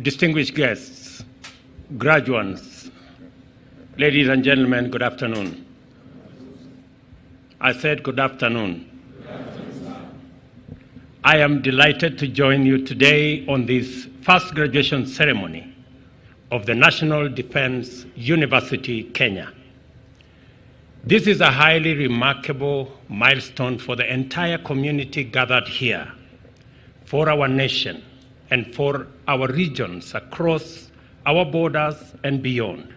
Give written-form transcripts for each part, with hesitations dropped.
Distinguished guests, graduates, ladies and gentlemen, good afternoon. I said good afternoon. I am delighted to join you today on this first graduation ceremony of the National Defense University, Kenya. This is a highly remarkable milestone for the entire community gathered here, for our nation, and for our regions across our borders and beyond.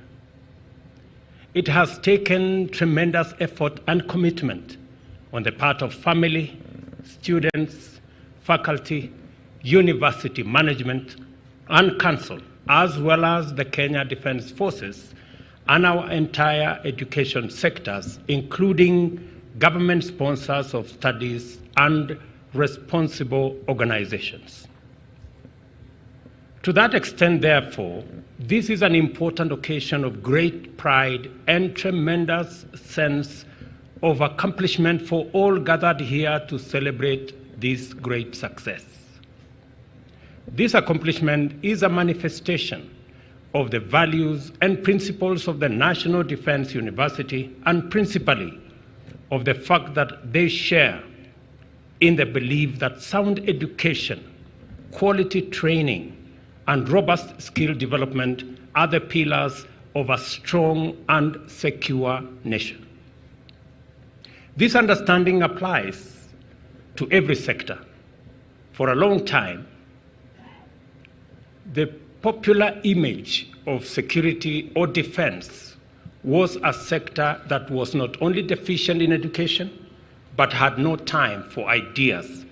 It has taken tremendous effort and commitment on the part of family, students, faculty, university management, and council, as well as the Kenya Defense Forces and our entire education sectors, including government sponsors of studies and responsible organizations. To that extent, therefore, this is an important occasion of great pride and tremendous sense of accomplishment for all gathered here to celebrate this great success. This accomplishment is a manifestation of the values and principles of the National Defense University, and principally of the fact that they share in the belief that sound education, quality training, and robust skill development are the pillars of a strong and secure nation. This understanding applies to every sector. For a long time, the popular image of security or defense was a sector that was not only deficient in education, but had no time for ideas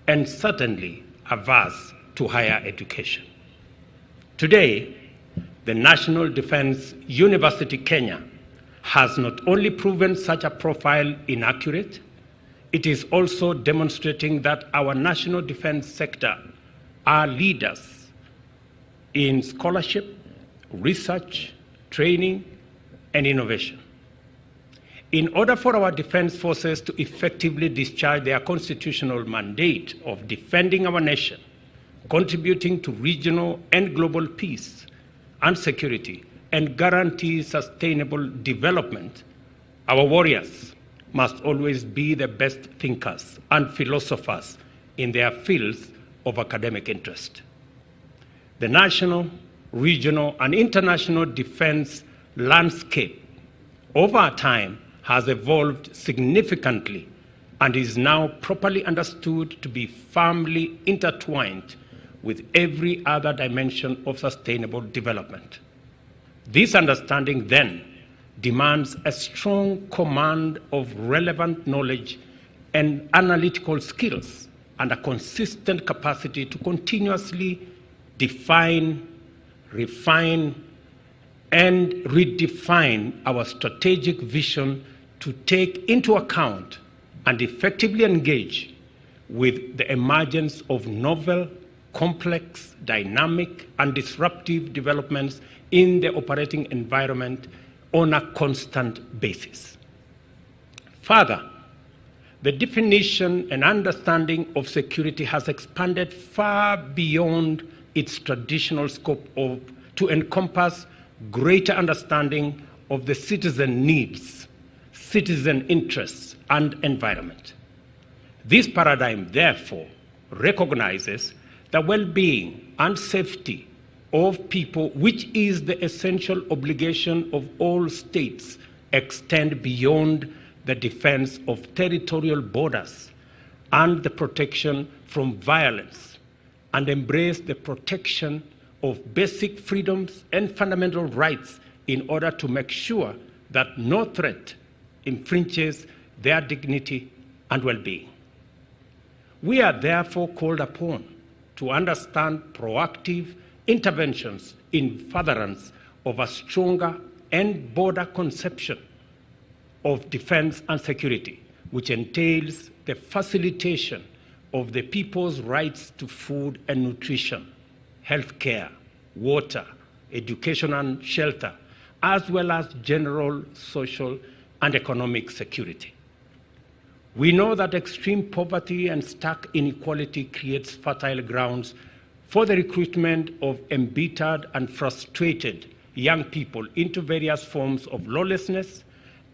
and certainly averse to higher education. Today, the National Defense University Kenya has not only proven such a profile inaccurate, it is also demonstrating that our national defense sector are leaders in scholarship, research, training, and innovation. In order for our defense forces to effectively discharge their constitutional mandate of defending our nation, contributing to regional and global peace and security, and guarantee sustainable development, our warriors must always be the best thinkers and philosophers in their fields of academic interest. The national, regional, and international defense landscape over time has evolved significantly and is now properly understood to be firmly intertwined with every other dimension of sustainable development. This understanding then demands a strong command of relevant knowledge and analytical skills and a consistent capacity to continuously define, refine, and redefine our strategic vision to take into account and effectively engage with the emergence of novel, complex, dynamic, and disruptive developments in the operating environment on a constant basis. Further, the definition and understanding of security has expanded far beyond its traditional scope to encompass greater understanding of the citizen needs, citizen interests, and environment. This paradigm, therefore, recognizes the well-being and safety of people, which is the essential obligation of all states, extend beyond the defense of territorial borders and the protection from violence, and embrace the protection of basic freedoms and fundamental rights in order to make sure that no threat infringes their dignity and well-being. We are therefore called upon to understand proactive interventions in furtherance of a stronger and broader conception of defense and security, which entails the facilitation of the people's rights to food and nutrition, health care, water, education and shelter, as well as general social and economic security. We know that extreme poverty and stark inequality creates fertile grounds for the recruitment of embittered and frustrated young people into various forms of lawlessness,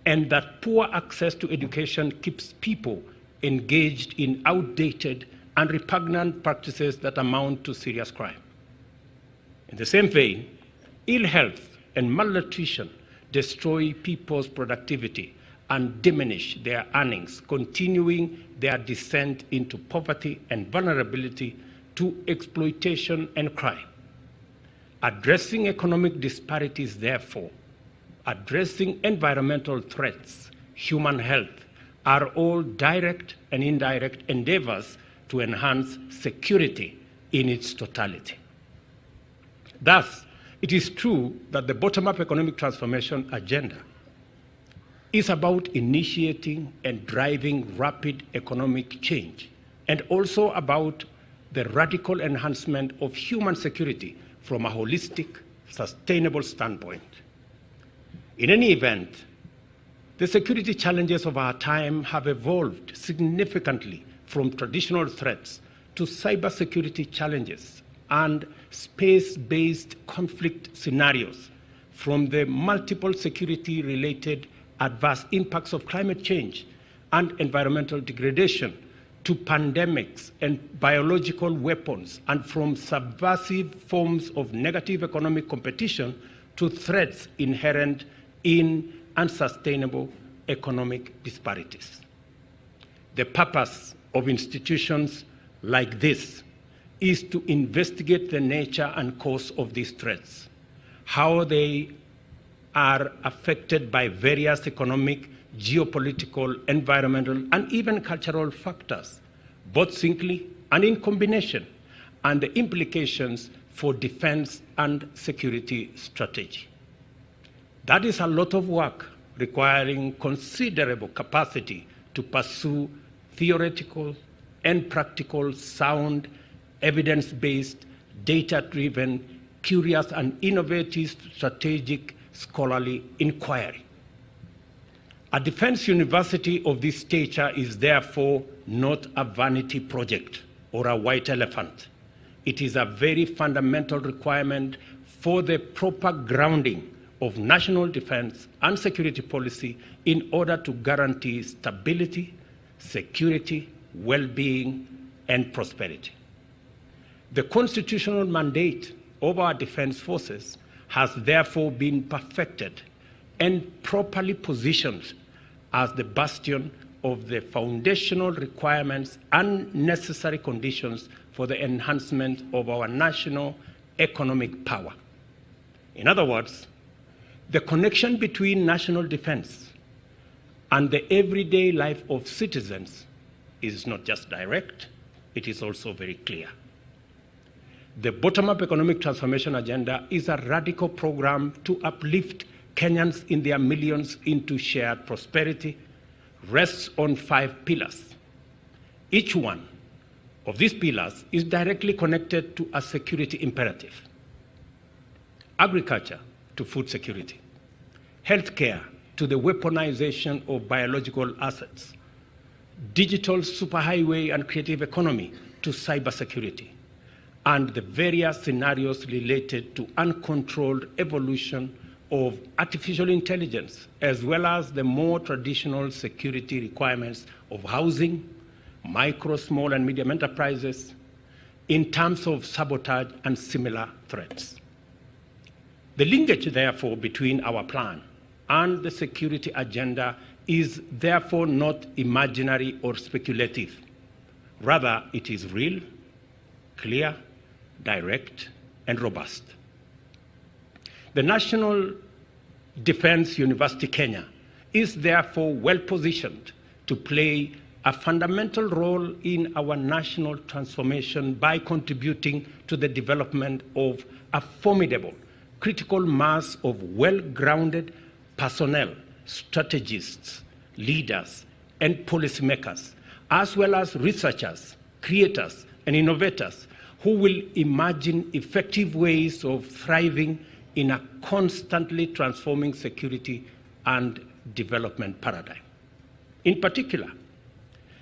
and that poor access to education keeps people engaged in outdated and repugnant practices that amount to serious crime. In the same vein, ill health and malnutrition destroy people's productivity and diminish their earnings, continuing their descent into poverty and vulnerability to exploitation and crime. Addressing economic disparities, therefore, addressing environmental threats, human health, are all direct and indirect endeavors to enhance security in its totality. Thus, it is true that the bottom-up economic transformation agenda is about initiating and driving rapid economic change, and also about the radical enhancement of human security from a holistic, sustainable standpoint. In any event, the security challenges of our time have evolved significantly from traditional threats to cybersecurity challenges and space-based conflict scenarios, from the multiple security-related adverse impacts of climate change and environmental degradation to pandemics and biological weapons, and from subversive forms of negative economic competition to threats inherent in unsustainable economic disparities. The purpose of institutions like this is to investigate the nature and cause of these threats, how they are affected by various economic, geopolitical, environmental, and even cultural factors, both singly and in combination, and the implications for defense and security strategy. That is a lot of work requiring considerable capacity to pursue theoretical and practical, sound, evidence-based, data-driven, curious, and innovative strategic scholarly inquiry. A defense university of this stature is therefore not a vanity project or a white elephant. It is a very fundamental requirement for the proper grounding of national defense and security policy in order to guarantee stability, security, well-being, and prosperity. The constitutional mandate of our defense forces has therefore been perfected and properly positioned as the bastion of the foundational requirements and necessary conditions for the enhancement of our national economic power. In other words, the connection between national defense and the everyday life of citizens is not just direct, it is also very clear. The bottom-up economic transformation agenda is a radical program to uplift Kenyans in their millions into shared prosperity, rests on 5 pillars. Each one of these pillars is directly connected to a security imperative. Agriculture to food security, healthcare to the weaponization of biological assets, digital superhighway and creative economy to cybersecurity, and the various scenarios related to uncontrolled evolution of artificial intelligence, as well as the more traditional security requirements of housing, micro, small, and medium enterprises, in terms of sabotage and similar threats. The linkage, therefore, between our plan and the security agenda is therefore not imaginary or speculative. Rather, it is real, clear, direct, and robust. The National Defense University Kenya is therefore well positioned to play a fundamental role in our national transformation by contributing to the development of a formidable critical mass of well-grounded personnel, strategists, leaders, and policymakers, as well as researchers, creators, and innovators who will imagine effective ways of thriving in a constantly transforming security and development paradigm. In particular,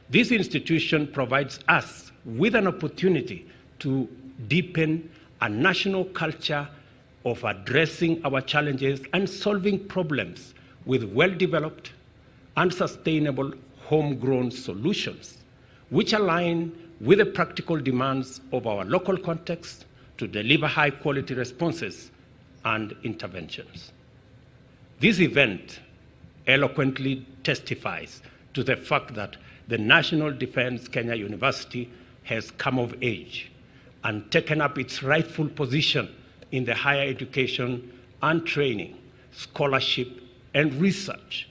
this institution provides us with an opportunity to deepen a national culture of addressing our challenges and solving problems with well-developed and sustainable homegrown solutions, which align with the practical demands of our local context to deliver high-quality responses and interventions. This event eloquently testifies to the fact that the National Defense Kenya University has come of age and taken up its rightful position in the higher education and training, scholarship, and research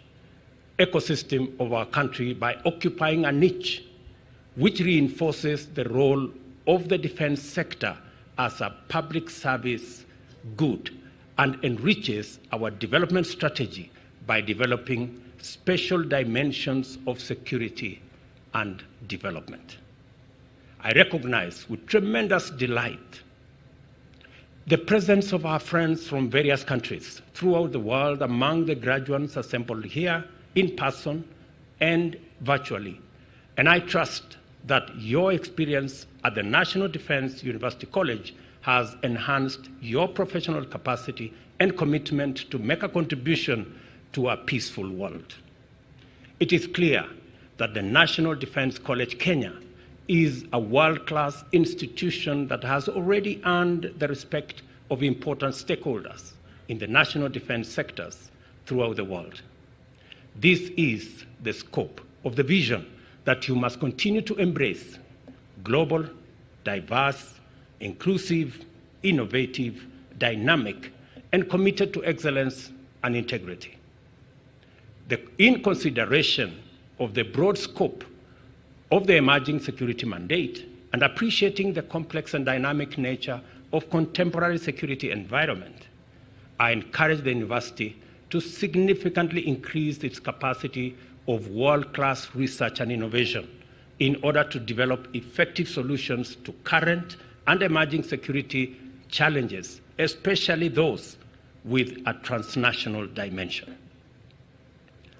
ecosystem of our country by occupying a niche which reinforces the role of the defense sector as a public service good and enriches our development strategy by developing special dimensions of security and development. I recognize with tremendous delight the presence of our friends from various countries throughout the world among the graduates assembled here in person and virtually. And I trust that your experience at the National Defense University College has enhanced your professional capacity and commitment to make a contribution to a peaceful world. It is clear that the National Defense College Kenya is a world-class institution that has already earned the respect of important stakeholders in the national defense sectors throughout the world. This is the scope of the vision that you must continue to embrace: global, diverse, inclusive, innovative, dynamic, and committed to excellence and integrity. In consideration of the broad scope of the emerging security mandate and appreciating the complex and dynamic nature of contemporary security environment, I encourage the university to significantly increase its capacity of world-class research and innovation in order to develop effective solutions to current and emerging security challenges, especially those with a transnational dimension.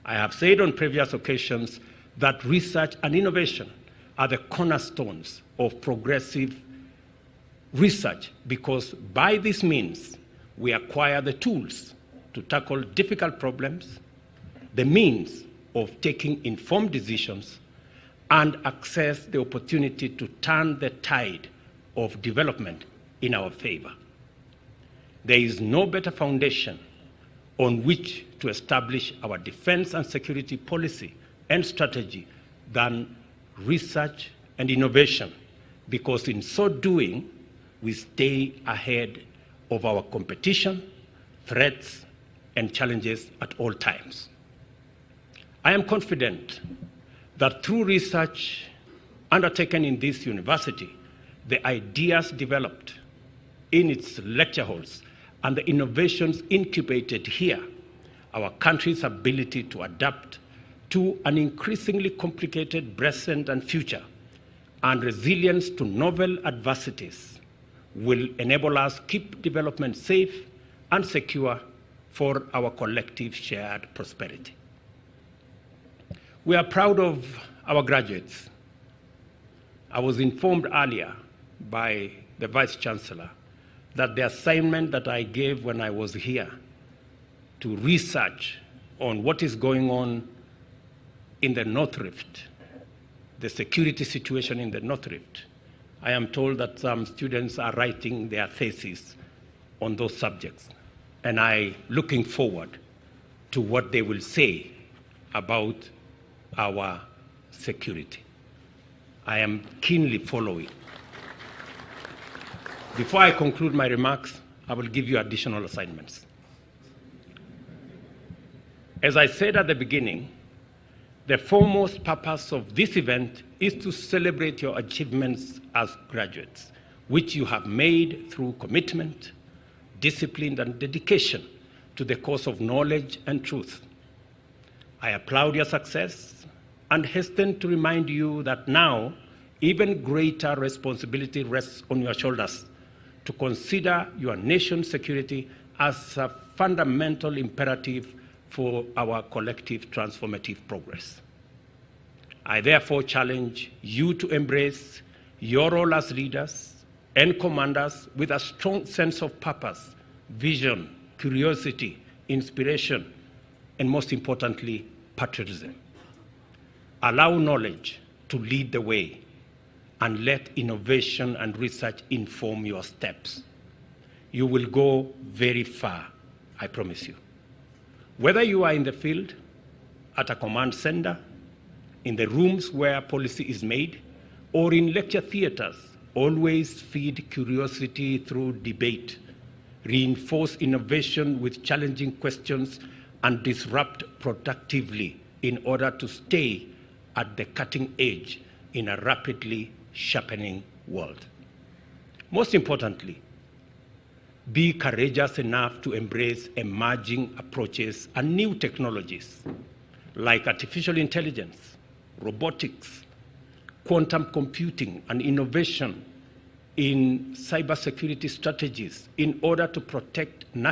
I have said on previous occasions that research and innovation are the cornerstones of progressive research because by this means we acquire the tools to tackle difficult problems, the means of taking informed decisions, and access the opportunity to turn the tide of development in our favor. There is no better foundation on which to establish our defense and security policy and strategy than research and innovation, because in so doing, we stay ahead of our competition, threats, and challenges at all times. I am confident that through research undertaken in this university, the ideas developed in its lecture halls and the innovations incubated here, our country's ability to adapt to an increasingly complicated present and future, and resilience to novel adversities will enable us keep development safe and secure for our collective shared prosperity. We are proud of our graduates. I was informed earlier by the Vice Chancellor that the assignment that I gave when I was here to research on what is going on in the North Rift, the security situation in the North Rift, I am told that some students are writing their theses on those subjects, and I'm looking forward to what they will say about our security. I am keenly following. Before I conclude my remarks, I will give you additional assignments. As I said at the beginning, the foremost purpose of this event is to celebrate your achievements as graduates, which you have made through commitment, discipline, and dedication to the cause of knowledge and truth. I applaud your success and hasten to remind you that now even greater responsibility rests on your shoulders to consider your nation's security as a fundamental imperative for our collective transformative progress. I therefore challenge you to embrace your role as leaders, and commanders with a strong sense of purpose, vision, curiosity, inspiration, and most importantly, patriotism. Allow knowledge to lead the way and let innovation and research inform your steps. You will go very far, I promise you. Whether you are in the field, at a command center, in the rooms where policy is made, or in lecture theaters, always feed curiosity through debate, reinforce innovation with challenging questions, and disrupt productively in order to stay at the cutting edge in a rapidly sharpening world. Most importantly, be courageous enough to embrace emerging approaches and new technologies like artificial intelligence, robotics, quantum computing, and innovation in cybersecurity strategies in order to protect national